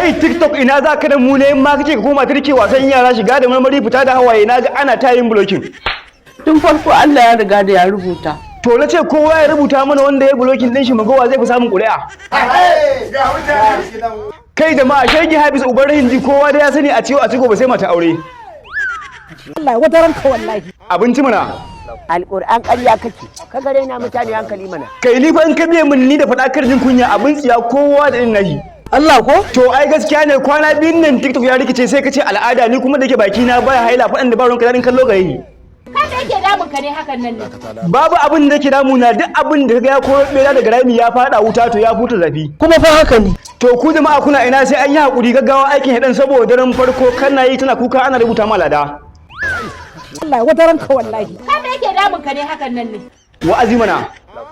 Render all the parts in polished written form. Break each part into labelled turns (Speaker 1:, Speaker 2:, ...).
Speaker 1: Kai TikTok ina za ka da mu ne ma kake ka koma turke wasan yara shiga da marmari fita da hawaye na ga ana ta yin blocking.
Speaker 2: Tun farko Allah ya riga da ya rubuta.
Speaker 1: To na ce kowa ya rubuta mana wanda ya blocking din shi magowa zai fi samun ƙuri'a. Kai jama'a shege Habis ubar hindi kowa da ya sani a ciwo a cigo ba sai mata aure.
Speaker 2: Allah wata ranka wallahi.
Speaker 1: Abinci mana.
Speaker 2: Alƙur'an ƙarya kake. Ka gare na mutane hankali mana.
Speaker 1: Kai ni fa in ka biye min ni da faɗa karjin kunya abin tsiya kowa da irin nahi.
Speaker 2: Allah ko?
Speaker 1: To ai gaskiya ne kwana biyun nan TikTok ya rikice sai ka ce al'ada ni kuma da ke baki na baya haila faɗan da ba ruwanka daɗin kallo ga yi.
Speaker 3: Kada yake damun ka ne hakan nan ne.
Speaker 1: Babu abin da ke damuna duk abin da kaga ya koyo bera daga rami ya faɗa wuta to ya futa zafi.
Speaker 2: Kuma fa haka ne.
Speaker 1: To ku jama'a kuna ina sai an yi hakuri gaggawa aikin haɗin saboda daren farko kana yi tana kuka ana rubuta ma lada.
Speaker 2: Allah wata ranka wallahi.
Speaker 3: Kada yake damun ka ne hakan nan ne.
Speaker 1: Wa'azi mana.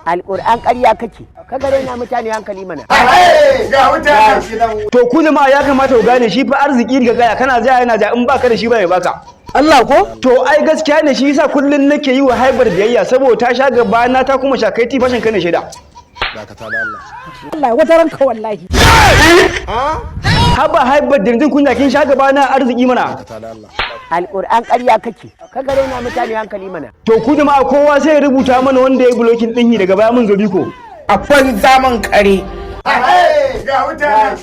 Speaker 2: Alƙur'an ƙarya kake. Ka gare na mutane hankali mana.
Speaker 1: To ku jama'a ya kamata ku gane shi fa arziki daga gaya kana ja yana ja in baka da shi ba mai baka.
Speaker 2: Allah ko?
Speaker 1: To ai gaskiya ne shi yasa kullun nake yi wa Haibar biyayya saboda ta sha gaba na ta kuma shakai ti fashin kane shaida.
Speaker 2: Allah wata ranka wallahi.
Speaker 1: Haba Haibar da yanzu kunya kin sha gaba na arziki mana.
Speaker 2: Alƙur'an ƙarya kake. Ka gare na mutane hankali mana.
Speaker 1: To ku jama'a kowa sai ya rubuta mana wanda ya yi blocking din daga baya mun zo biko.
Speaker 2: Akwai zaman kare.
Speaker 4: Ga wuta